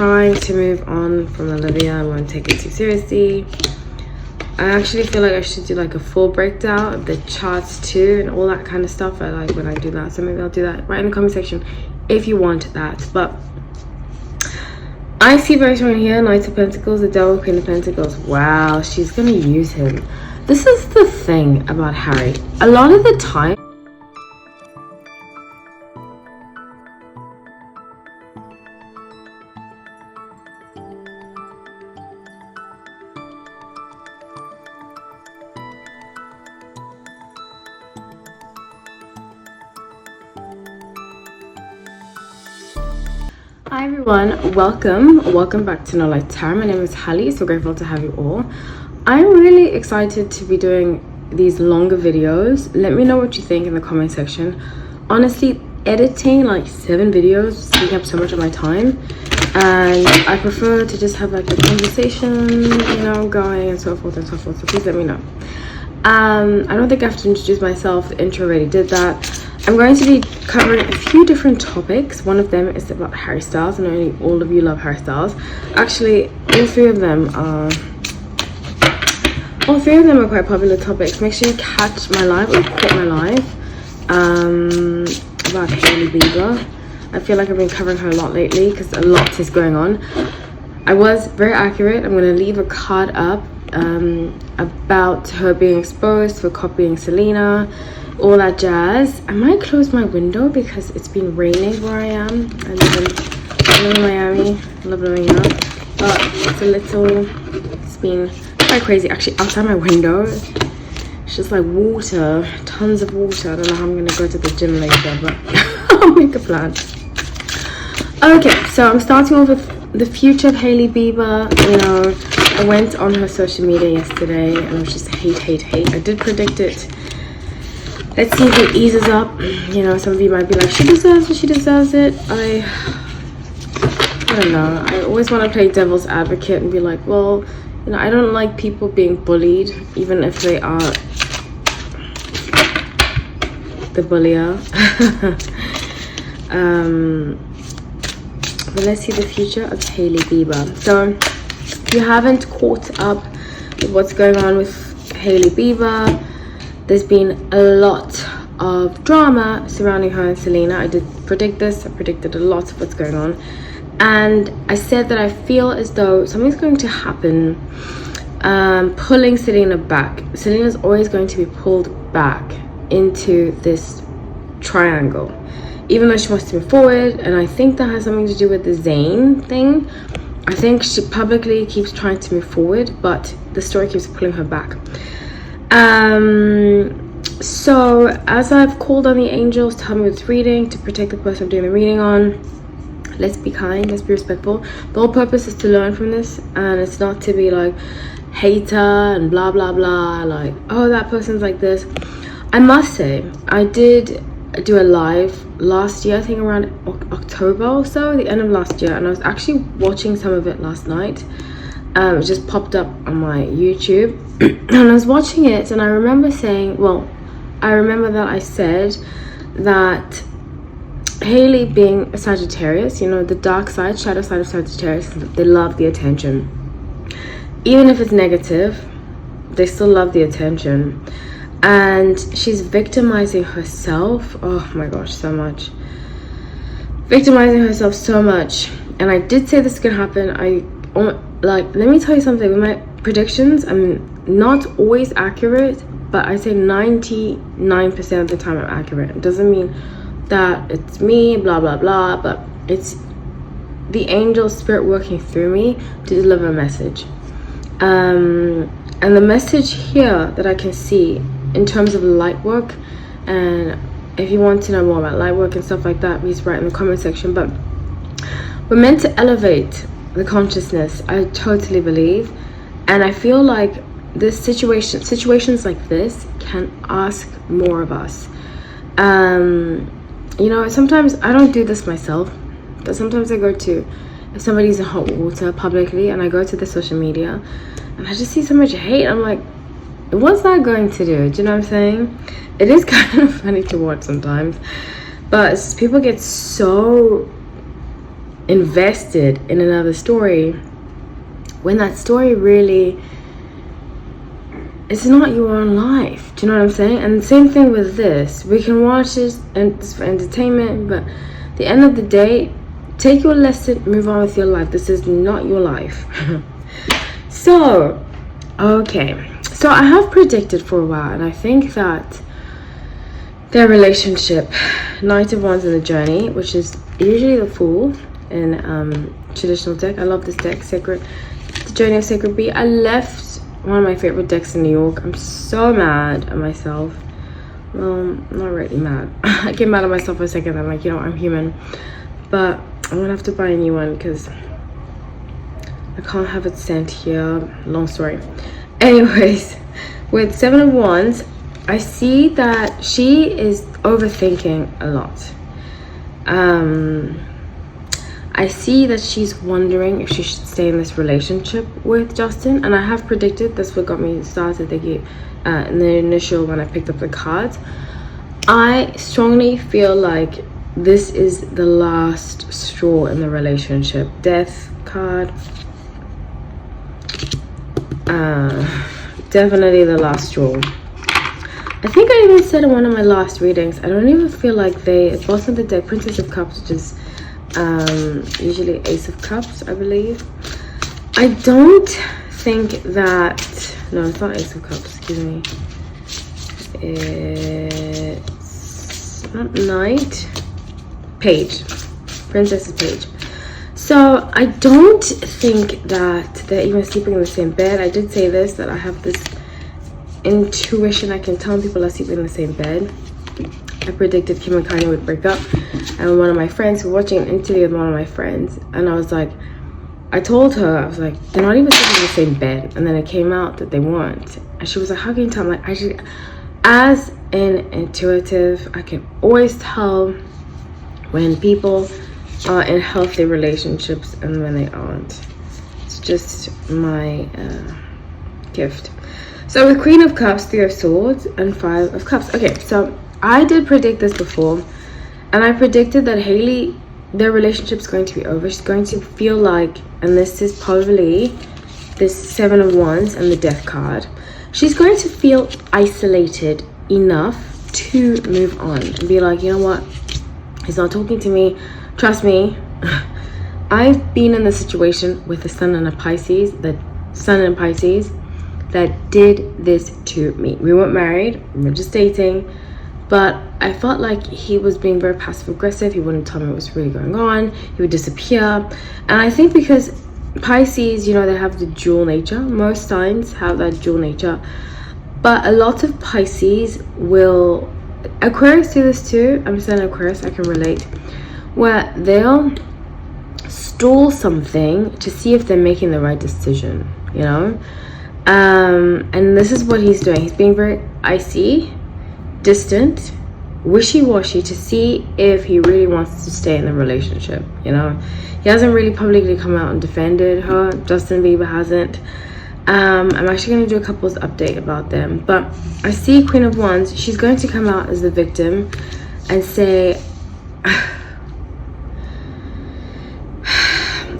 trying to move on from Olivia. I won't take it too seriously. I actually feel like I should do like a full breakdown of the charts too and all that kind of stuff. I like when I do that, so maybe I'll do that right in the comment section if you want that. But I see very strong here, Knight of Pentacles, the Devil, Queen of Pentacles. Wow, she's gonna use him. This is the thing about Harry. A lot of the time, hi everyone, welcome back to No Light Tarot. My name is Hailey, so grateful to have you all. I'm really excited to be doing these longer videos. Let me know what you think in the comment section. Honestly, editing like 7 videos is taking up so much of my time, and I prefer to just have like a conversation, you know, going and so forth and so forth. So please let me know. I don't think I have to introduce myself. The intro already did that. I'm going to be covering a few different topics. One of them is about Harry Styles, and only all of you love Harry Styles. Actually, all three of them are quite popular topics. Make sure you catch my live or caught my live about Hailey Bieber. I feel like I've been covering her a lot lately because a lot is going on. I was very accurate. I'm going to leave a card up about her being exposed for copying Selena, all that jazz. I might close my window because it's been raining where I am. I live in Miami. I love living here, but it's been quite crazy. Actually, outside my window it's just like water, tons of water. I don't know how I'm gonna go to the gym later, but I'll make a plan. Okay, so I'm starting off with the future of Hailey Bieber. You know, I went on her social media yesterday and I was just hate. I did predict it. Let's see if it eases up. You know, some of you might be like, she deserves it. I don't know. I always want to play devil's advocate and be like, well, you know, I don't like people being bullied, even if they are the bullier. But let's see the future of Hailey Bieber. So if you haven't caught up with what's going on with Hailey Bieber, there's been a lot of drama surrounding her and Selena. I did predict this. I predicted a lot of what's going on. And I said that I feel as though something's going to happen pulling Selena back. Selena's always going to be pulled back into this triangle, even though she wants to move forward. And I think that has something to do with the Zayn thing. I think she publicly keeps trying to move forward, but the story keeps pulling her back. So as I've called on the angels to help me with this reading, to protect the person I'm doing the reading on, let's be kind, let's be respectful. The whole purpose is to learn from this, and it's not to be like hater and blah blah blah, like, oh, that person's like this. I must say, I did do a live last year, I think around October or so, the end of last year, and I was actually watching some of it last night. It just popped up on my YouTube and I was watching it, and I remember saying, well, I remember that I said that Hailey, being a Sagittarius, you know, the dark side, shadow side of Sagittarius, they love the attention. Even if it's negative, they still love the attention. And she's victimizing herself, oh my gosh, so much. Victimizing herself so much. And I did say this could happen. Like, let me tell you something, with my predictions, I'm not always accurate, but I say 99% of the time I'm accurate. It doesn't mean that it's me, blah blah blah, but it's the angel spirit working through me to deliver a message. And the message here that I can see in terms of light work, and if you want to know more about light work and stuff like that, please write in the comment section. But we're meant to elevate the consciousness, I totally believe. And I feel like this situations like this can ask more of us. You know, sometimes I don't do this myself, but sometimes I go to, if somebody's in hot water publicly, and I go to the social media and I just see so much hate, I'm like, what's that going to do? Do you know what I'm saying? It is kind of funny to watch sometimes, but people get so invested in another story when that story really, it's not your own life. Do you know what I'm saying? And the same thing with this. We can watch this and it's for entertainment, but at the end of the day, take your lesson, move on with your life. This is not your life. So, okay. So I have predicted for a while, and I think that their relationship, Knight of Wands in the Journey, which is usually the Fool in traditional deck. I love this deck, Sacred, the Journey of Sacred Bee. I left one of my favorite decks in New York. I'm so mad at myself. Well, not really mad. I get mad at myself for a second. I'm like, you know, I'm human. But I'm gonna have to buy a new one because I can't have it sent here. Long story. Anyways, with Seven of Wands, I see that she is overthinking a lot. I see that she's wondering if she should stay in this relationship with Justin, and I have predicted, that's what got me started thinking in the initial when I picked up the cards. I strongly feel like this is the last straw in the relationship. Death card. Definitely the last straw. I think I even said in one of my last readings, I don't even feel like they, bottom of the deck, Princess of Cups, which is usually Ace of Cups, I believe. I don't think that, no, it's not Ace of Cups, excuse me. It's not Knight, Page, Princess's Page. So I don't think that they're even sleeping in the same bed. I did say this, that I have this intuition. I can tell people are sleeping in the same bed. I predicted Kim and Kanye would break up, and one of my friends were watching an interview with one of my friends, and I was like, I told her, I was like, they're not even sleeping in the same bed. And then it came out that they weren't, and she was like, how can you tell? I'm like, I just, as an intuitive, I can always tell when people are in healthy relationships and when they aren't. It's just my gift. So with Queen of Cups, Three of Swords, and Five of Cups. Okay, so I did predict this before, and I predicted that Hailey, their relationship's going to be over. She's going to feel like, and this is probably this Seven of Wands and the Death card, she's going to feel isolated enough to move on and be like, you know what, he's not talking to me. Trust me, I've been in the situation with the Sun and a Pisces, that did this to me. We weren't married, we were just dating, but I felt like he was being very passive aggressive. He wouldn't tell me what was really going on. He would disappear. And I think because Pisces, you know, they have the dual nature. Most signs have that dual nature, but a lot of Pisces will, Aquarius do this too. I'm saying Aquarius, I can relate, where they'll stall something to see if they're making the right decision, you know. And this is what he's doing. He's being very icy, distant, wishy-washy to see if he really wants to stay in the relationship, you know. He hasn't really publicly come out and defended her. Justin Bieber hasn't. I'm actually going to do a couples update about them, but I see Queen of Wands. She's going to come out as the victim and say,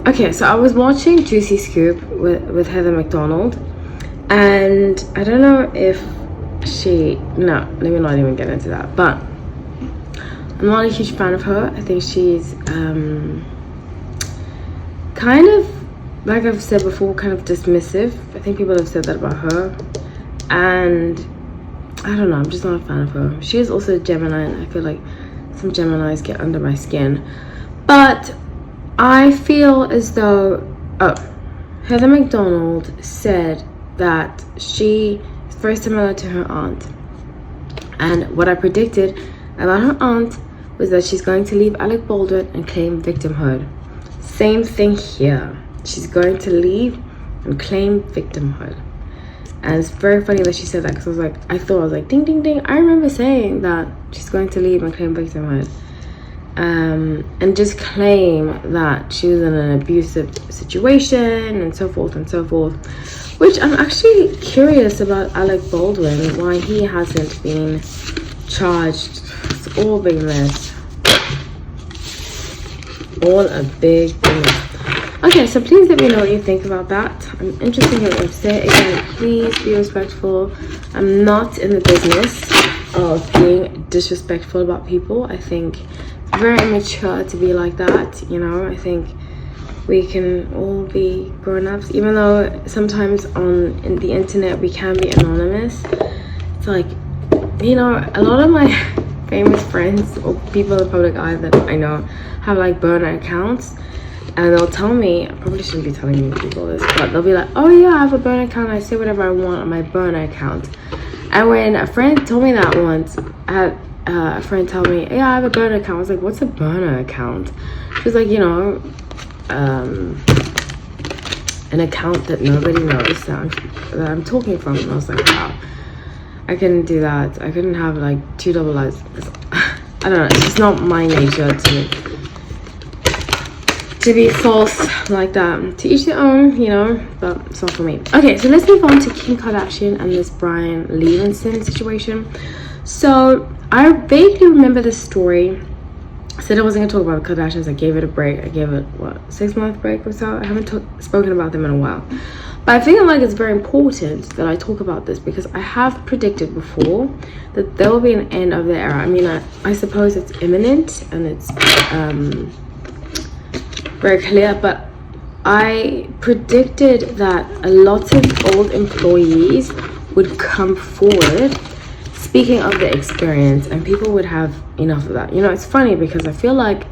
okay, so I was watching Juicy Scoop with Heather McDonald, and I don't know if she, no, let me not even get into that, but I'm not a huge fan of her. I think she's kind of, like I've said before, kind of dismissive. I think people have said that about her, and I don't know, I'm just not a fan of her. She is also a Gemini, and I feel like some Geminis get under my skin, but I feel as though, Heather McDonald said that she is very similar to her aunt, and what I predicted about her aunt was that she's going to leave Alec Baldwin and claim victimhood. Same thing here. She's going to leave and claim victimhood. And it's very funny that she said that, because I was like, ding ding ding, I remember saying that she's going to leave and claim victimhood, and just claim that she was in an abusive situation and so forth and so forth. Which I'm actually curious about Alec Baldwin, why he hasn't been charged. It's all big mess. all a big deal. Okay, so please let me know what you think about that. I'm interested in what you say. Again, please be respectful. I'm not in the business of being disrespectful about people. I think it's very immature to be like that, you know. I think we can all be grown-ups, even though sometimes in the internet we can be anonymous. It's like, you know, a lot of my famous friends or people in the public eye that I know have like burner accounts, and they'll tell me, I probably shouldn't be telling you people this, but they'll be like, oh yeah, I have a burner account, I say whatever I want on my burner account. And when a friend told me that once, I had a friend tell me, yeah, I have a burner account. I was like, what's a burner account? She was like, you know, an account that nobody knows that I'm talking from. And I was like, wow, I couldn't do that. I couldn't have like 2 double lives. I don't know, it's just not my nature to be false like that. To each their own, you know, but it's not for me. Okay, so let's move on to Kim Kardashian and this Brian Levinson situation. So I vaguely remember this story. I said I wasn't gonna talk about the Kardashians. I gave it a break. I gave it, what, 6-month break or so. I haven't spoken about them in a while, but I feel like it's very important that I talk about this because I have predicted before that there will be an end of the era. I mean, I suppose it's imminent and it's very clear, but I predicted that a lot of old employees would come forward speaking of the experience, and people would have enough of that. You know, it's funny because I feel like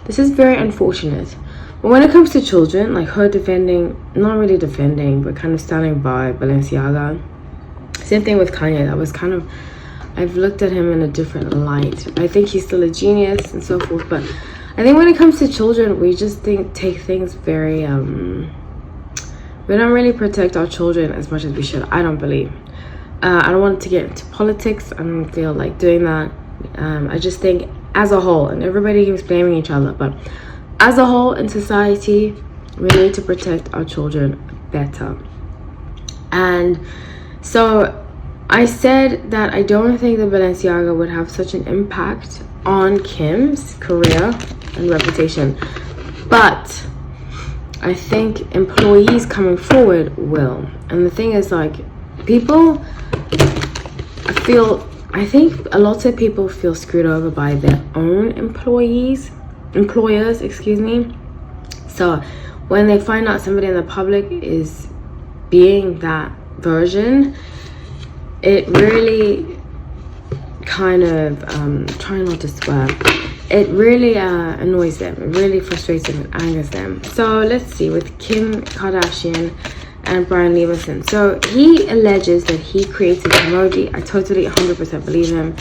this is very unfortunate. But when it comes to children, like her defending, not really defending, but kind of standing by Balenciaga. Same thing with Kanye. That was kind of, I've looked at him in a different light. I think he's still a genius and so forth, but I think when it comes to children, we just take things very, we don't really protect our children as much as we should, I don't believe. I don't want to get into politics. I don't feel like doing that. I just think as a whole, and everybody keeps blaming each other, but as a whole in society, we need to protect our children better. And so I said that I don't think that Balenciaga would have such an impact on Kim's career and reputation, but I think employees coming forward will. And the thing is, like, people I think a lot of people feel screwed over by their own employers, excuse me. So when they find out somebody in the public is being that version, it really kind of, trying not to swear, it really annoys them. It really frustrates them and angers them. So let's see, with Kim Kardashian and Brian Levinson. So he alleges that he created emoji. I totally 100% believe him.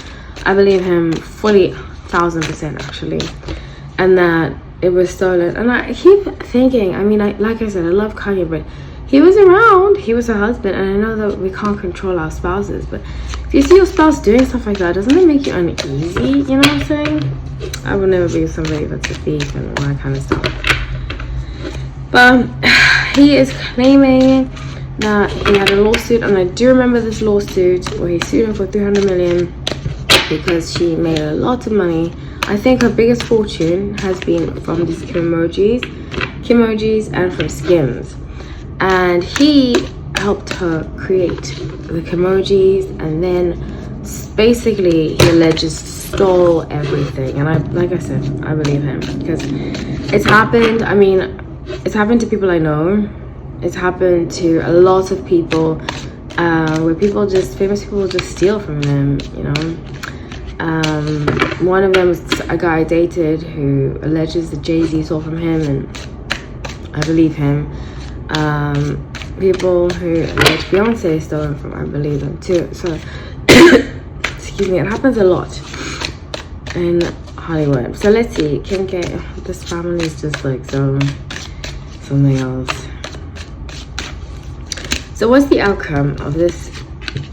I believe him fully 1000% actually. And that it was stolen. And I keep thinking, I mean, like I said, I love Kanye, but he was around. He was her husband. And I know that we can't control our spouses, but if you see your spouse doing stuff like that, doesn't it make you uneasy? You know what I'm saying? I would never be with somebody that's a thief and all that kind of stuff. But he is claiming that he had a lawsuit, and I do remember this lawsuit where he sued her for 300 million because she made a lot of money. I think her biggest fortune has been from these Kimojis and from Skims. And he helped her create the Kimojis, and then basically he alleges stole everything. And like I said, I believe him because it's happened. I mean, it's happened to people I know. It's happened to a lot of people where famous people just steal from them, you know. One of them was a guy I dated who alleges that Jay-Z stole from him, and I believe him. People who allege Beyonce stole from, I believe them too. So, excuse me, it happens a lot in Hollywood. So let's see, Kim K, this family is just like something else. So what's the outcome of this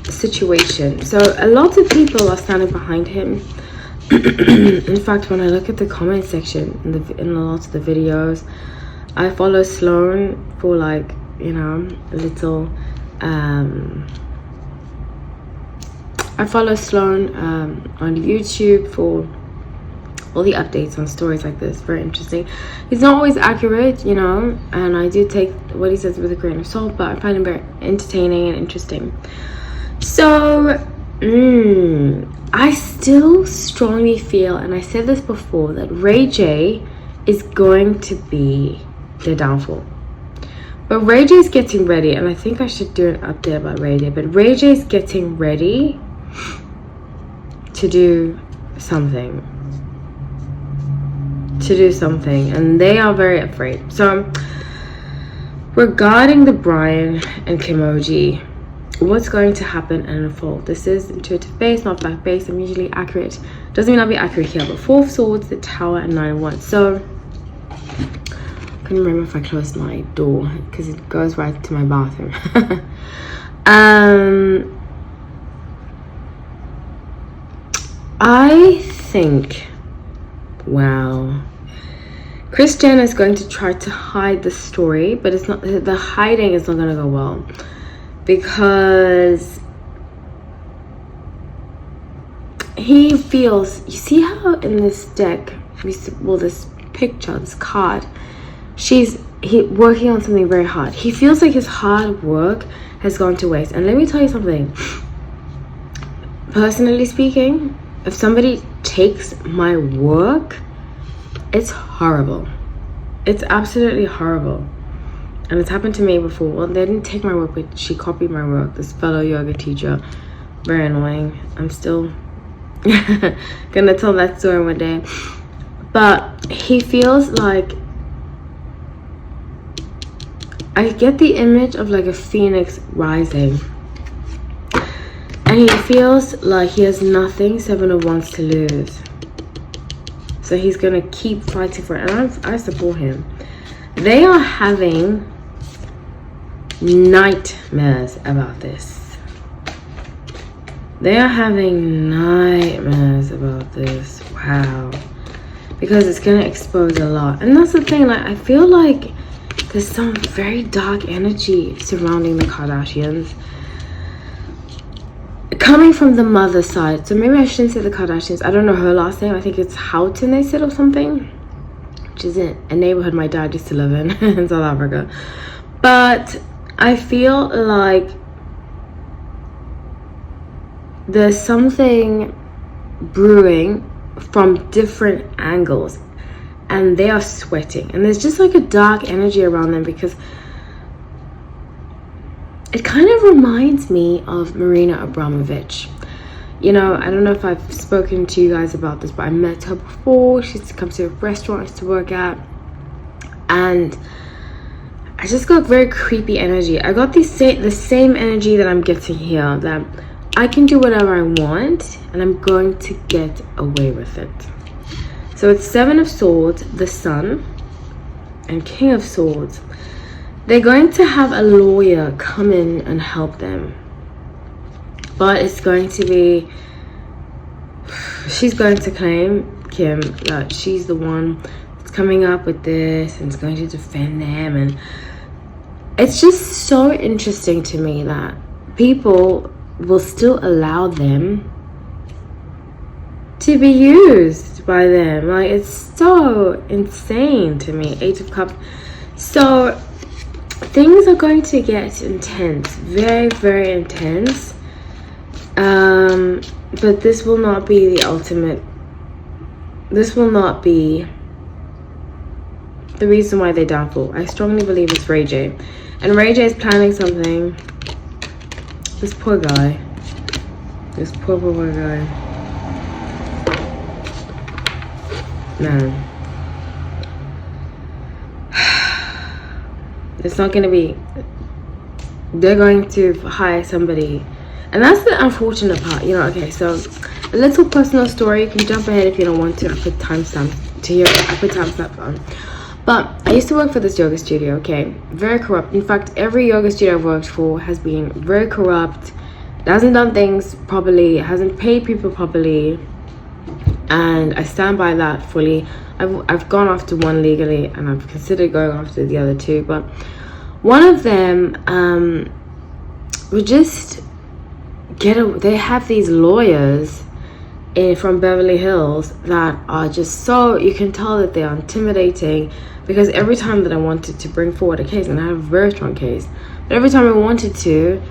situation? So a lot of people are standing behind him. In fact, when I look at the comment section in a lot of the videos, I follow Sloan for, like, you know, a little I follow Sloan on YouTube for all the updates on stories like this. Very interesting. He's not always accurate, you know, and I do take what he says with a grain of salt, but I find him very entertaining and interesting. So I still strongly feel, and I said this before, that Ray J is going to be their downfall. But Ray J is getting ready, and I think I should do an update about Ray J, but Ray J is getting ready to do something. And they are very afraid. So regarding the Brian and Kimoji, what's going to happen and unfold? This is intuitive base, not fact base. I'm usually accurate. Doesn't mean I'll be accurate here, but 4 of Swords, the Tower, and 9 of Wands. So I couldn't remember if I closed my door because it goes right to my bathroom. I think, wow, Kris Jenner is going to try to hide the story, but it's not, the hiding is not going to go well, because he feels, you see how in this deck, well, this picture, this card, he working on something very hard. He feels like his hard work has gone to waste. And let me tell you something, personally speaking, if somebody takes my work, it's horrible. It's absolutely horrible. And it's happened to me before. Well, they didn't take my work, but she copied my work. This fellow yoga teacher, very annoying. I'm still gonna tell that story one day. But he feels like, I get the image of like a phoenix rising, and he feels like he has nothing, 7 of Wands, to lose. So he's gonna keep fighting for it, and I support him. They are having nightmares about this. They are having nightmares about this. Wow. Because it's gonna expose a lot. And that's the thing, like, I feel like there's some very dark energy surrounding the Kardashians, coming from the mother side. So maybe I shouldn't say the Kardashians. I don't know her last name. I think it's Houghton, they said, or something, which is a neighborhood my dad used to live in in South Africa. But I feel like there's something brewing from different angles, and they are sweating, and there's just like a dark energy around them, because it kind of reminds me of Marina Abramovich. You know, I don't know if I've spoken to you guys about this, but I met her before. She used to come to a restaurant I used to work at, and I just got very creepy energy. I got the same energy that I'm getting here, that I can do whatever I want and I'm going to get away with it. So it's 7 of Swords, the Sun, and King of Swords. They're going to have a lawyer come in and help them, but it's going to be, she's going to claim, Kim, that she's the one that's coming up with this and is going to defend them. And it's just so interesting to me that people will still allow them to be used by them. Like, it's so insane to me. 8 of Cups. So things are going to get intense, very, very intense. But this will not be the ultimate. This will not be the reason why they downfall. I strongly believe it's Ray J, and Ray J is planning something. This poor guy. This poor guy. Man. It's not going to be, they're going to hire somebody, and that's the unfortunate part, you know. Okay, so a little personal story. You can jump ahead if you don't want to. I put timestamp to here. I put timestamp on. But I used to work for this yoga studio, okay? Very corrupt. In fact, every yoga studio I've worked for has been very corrupt. It hasn't done things properly. It hasn't paid people properly. And I stand by that fully. I've gone after one legally, and I've considered going after the other two. But one of them would just they have these lawyers from Beverly Hills that are just so, you can tell that they are intimidating, because every time that I wanted to bring forward a case, and I have a very strong case, but every time I wanted to,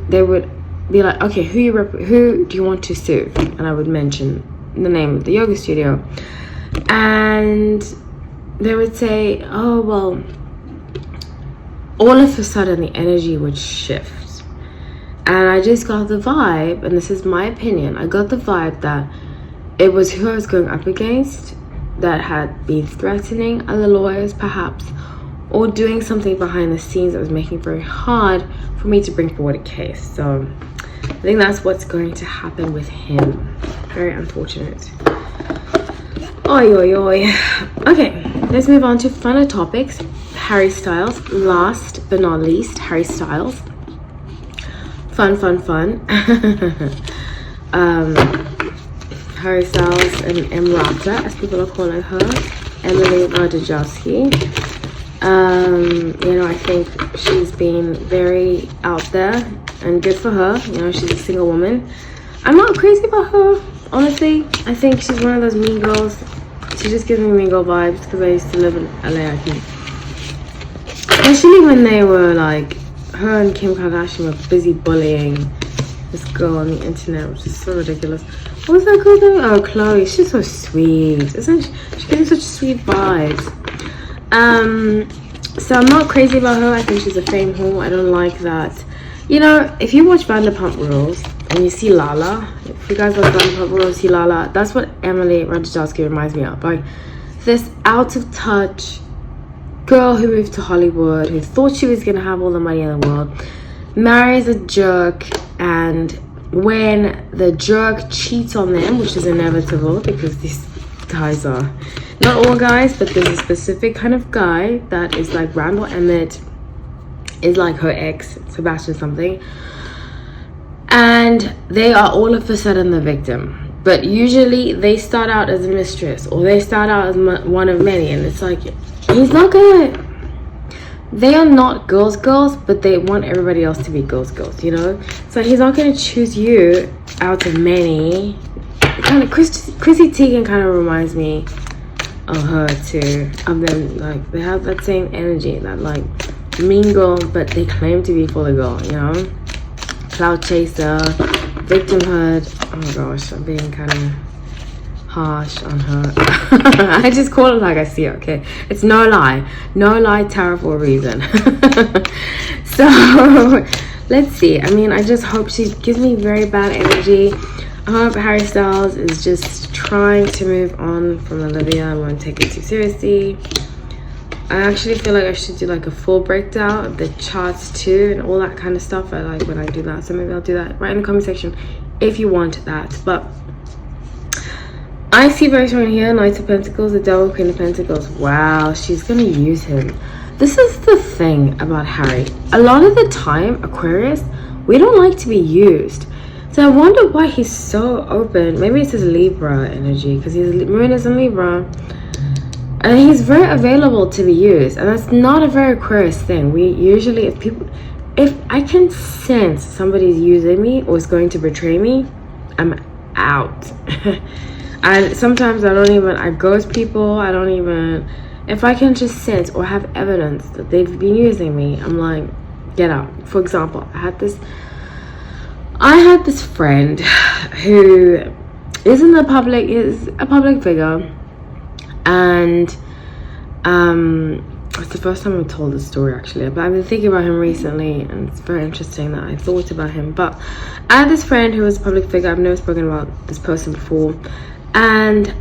they would be like, okay, who do you want to sue? And I would mention the name of the yoga studio, and they would say, oh well, all of a sudden the energy would shift. And I just got the vibe, and this is my opinion, I got the vibe that it was who I was going up against that had been threatening other lawyers perhaps, or doing something behind the scenes that was making it very hard for me to bring forward a case. So I think that's what's going to happen with him. Very unfortunate. Oi, oi, oi. Okay, let's move on to funner topics. Harry Styles. Last but not least, Harry Styles. Fun. Harry Styles and Emrata, as people are calling her. Emily Ratajkowski. You know, I think she's been very out there, and good for her. You know, she's a single woman. I'm not crazy about her, honestly. I think she's one of those mean girls. She just gives me mean girl vibes, because I used to live in LA, I think. Especially when they were like, her and Kim Kardashian were busy bullying this girl on the internet, which is so ridiculous. What was that girl name? Oh, Chloe. She's so sweet, isn't she? She gives me such sweet vibes. So I'm not crazy about her. I think she's a fame whore. I don't like that. You know, if you watch Vanderpump Rules and you see Lala, if you guys watch Vanderpump Rules, see Lala, that's what Emily Ratajkowski reminds me of. Like this out of touch girl who moved to Hollywood, who thought she was gonna have all the money in the world, marries a jerk, and when the jerk cheats on them, which is inevitable because these guys are, not all guys, but there's a specific kind of guy that is like Randall Emmett is like her ex, Sebastian something, and they are all of a sudden the victim. But usually they start out as a mistress, or they start out as one of many, and it's like, he's not gonna, they are not girls, but they want everybody else to be girls, you know? So he's not gonna choose you out of many. Kind of, Chrissy Teigen kind of reminds me of her too. Of them, like, they have that same energy, that like mean girl, but they claim to be fully girl, you know? Cloud chaser, victimhood. Oh my gosh, I'm being kind of harsh on her. I just call it like I see it, okay? It's no lie tarot for a reason. So let's see. I mean, I just hope she gives me very bad energy. I hope Harry Styles is just trying to move on from Olivia. I won't take it too seriously. I actually feel like I should do like a full breakdown of the charts too, and all that kind of stuff. I like when I do that, so maybe I'll do that right in the comment section if you want that. But I see very strong here, Knight of Pentacles, the Devil, Queen of Pentacles. Wow, she's gonna use him. This is the thing about Harry. A lot of the time, Aquarius, we don't like to be used. So I wonder why he's so open. Maybe it's his Libra energy, because his moon is in Libra. And he's very available to be used. And that's not a very Aquarius thing. We usually, if I can sense somebody's using me or is going to betray me, I'm out. And sometimes I ghost people. I don't even, if I can just sense or have evidence that they've been using me, I'm like, get out. For example, I had this friend who is a public figure, and it's the first time I told this story actually, but I've been thinking about him recently, and it's very interesting that I thought about him. But I had this friend who was a public figure. I've never spoken about this person before, and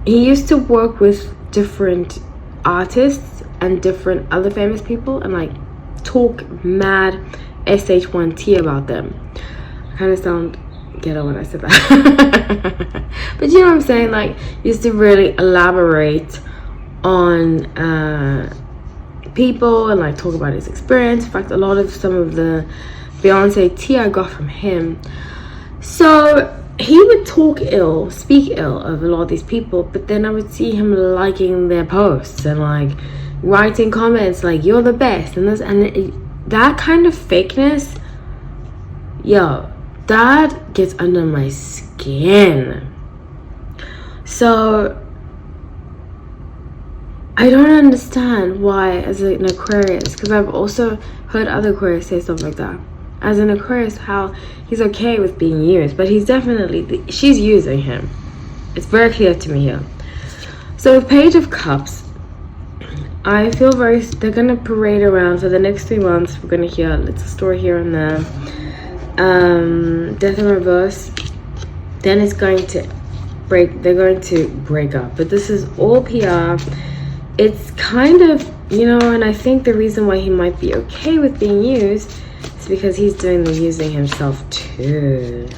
he used to work with different artists and different other famous people, and like talk mad SH1T about them. I kind of sound ghetto when I said that. But you know what I'm saying, like used to really elaborate on people and like talk about his experience. In fact, some of the Beyonce tea I got from him. So he would speak ill of a lot of these people, but then I would see him liking their posts and like writing comments like, you're the best, and that kind of fakeness, yo, That gets under my skin. So I don't understand why, as an Aquarius, because I've also heard other Aquarius say stuff like that. As an Aquarius, how he's okay with being used, but he's definitely, she's using him. It's very clear to me here. So with Page of Cups, I feel they're going to parade around for the next 3 months. We're going to hear a little story here and there. Death in reverse. Then it's going to they're going to break up. But this is all PR. It's kind of, and I think the reason why he might be okay with being used is because he's doing the using himself too.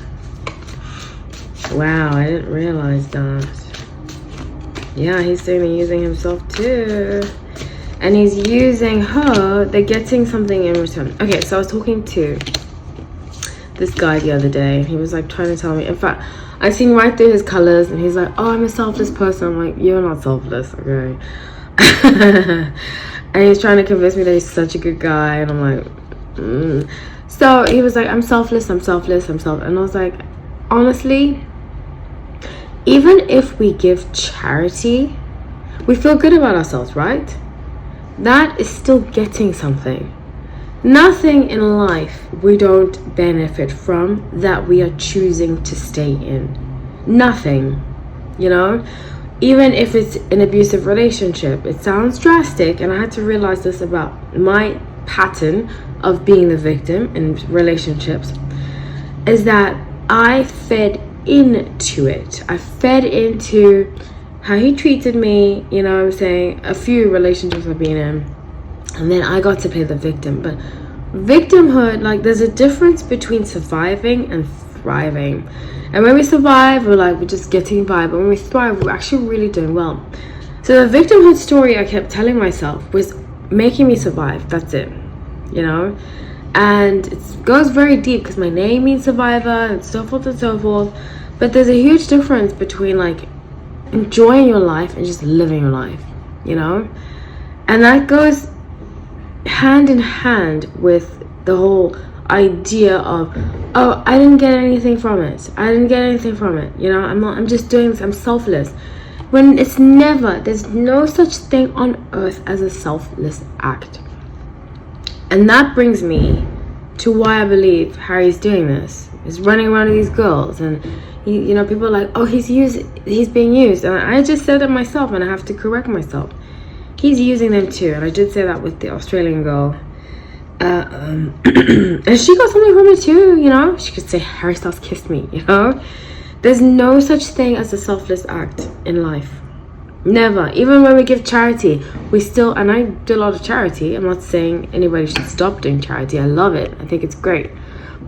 Wow, I didn't realize that. Yeah, he's doing the using himself too. And he's using her. They're getting something in return. Okay, so I was talking to this guy the other day, and he was like trying to tell me. In fact, I seen right through his colors, and he's like, "Oh, I'm a selfless person." I'm like, "You're not selfless, okay?" And he's trying to convince me that he's such a good guy, and I'm like, So he was like, I'm selfless, and I was like, honestly, even if we give charity, we feel good about ourselves, right? That is still getting something. Nothing in life we don't benefit from that we are choosing to stay in. Nothing, even if it's an abusive relationship. It sounds drastic, and I had to realize this about my pattern of being the victim in relationships, is that I fed into it. I fed into how he treated me, I'm saying, a few relationships I've been in, and then I got to play the victim. But victimhood, like, there's a difference between surviving and thriving. And when we survive, we're just getting by. But when we thrive, we're actually really doing well. So the victimhood story I kept telling myself was making me survive. That's it, And it goes very deep because my name means survivor and so forth and so forth. But there's a huge difference between, like, enjoying your life and just living your life, And that goes hand in hand with the whole idea of, oh, I didn't get anything from it. I'm just doing this. I'm selfless. When it's never, there's no such thing on earth as a selfless act. And that brings me to why I believe Harry's doing this. He's running around with these girls, and people are like, oh, he's being used. And I just said it myself, and I have to correct myself. He's using them too, and I did say that with the Australian girl. And she got something from it too, She could say, Harry Styles kissed me, There's no such thing as a selfless act in life. Never. Even when we give charity, we still, and I do a lot of charity. I'm not saying anybody should stop doing charity. I love it. I think it's great.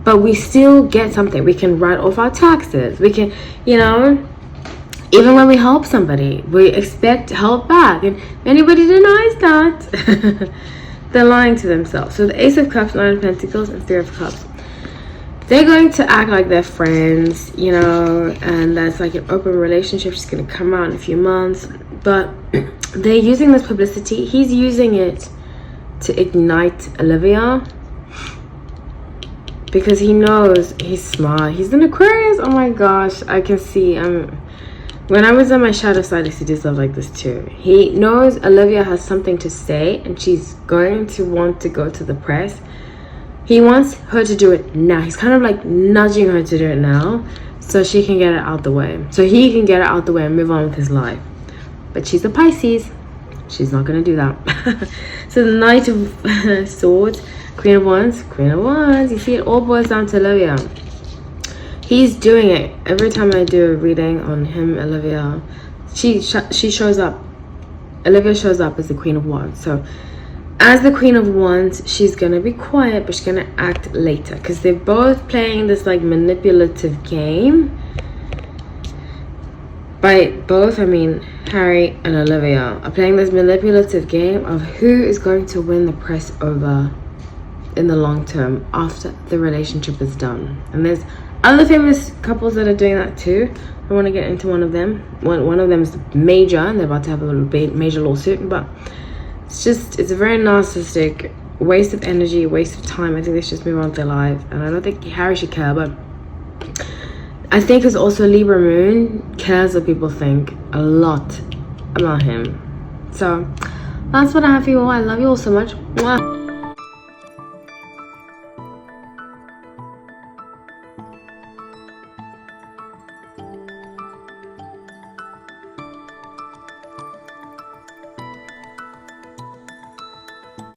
But we still get something. We can write off our taxes. We can, even when we help somebody, we expect help back. And if anybody denies that, they're lying to themselves. So the Ace of Cups, Nine of Pentacles, and Three of Cups. They're going to act like they're friends, and that's like an open relationship. She's going to come out in a few months. But they're using this publicity. He's using it to ignite Olivia, because he knows he's smart. He's an Aquarius. Oh my gosh, I can see. When I was on my shadow side, I used to do stuff like this too. He knows Olivia has something to say, and she's going to want to go to the press. He wants her to do it now. He's kind of like nudging her to do it now, so she can get it out the way. So he can get it out the way and move on with his life. But she's a Pisces. She's not going to do that. So the Knight of Swords, Queen of Wands. You see, it all boils down to Olivia. He's doing it. Every time I do a reading on him, Olivia, she shows up. Olivia shows up as the Queen of Wands. So as the Queen of Wands, she's going to be quiet, but she's going to act later. Because they're both playing this like manipulative game. By both, I mean Harry and Olivia are playing this manipulative game of who is going to win the press over in the long term after the relationship is done. And there's other famous couples that are doing that too. I want to get into one of them. One of them is major, and they're about to have a little major lawsuit. But it's a very narcissistic, waste of energy, waste of time. I think they should just move on with their lives. And I don't think Harry should care, but I think it's also Libra moon cares what people think a lot about him. So that's what I have for you all. I love you all so much. Mwah.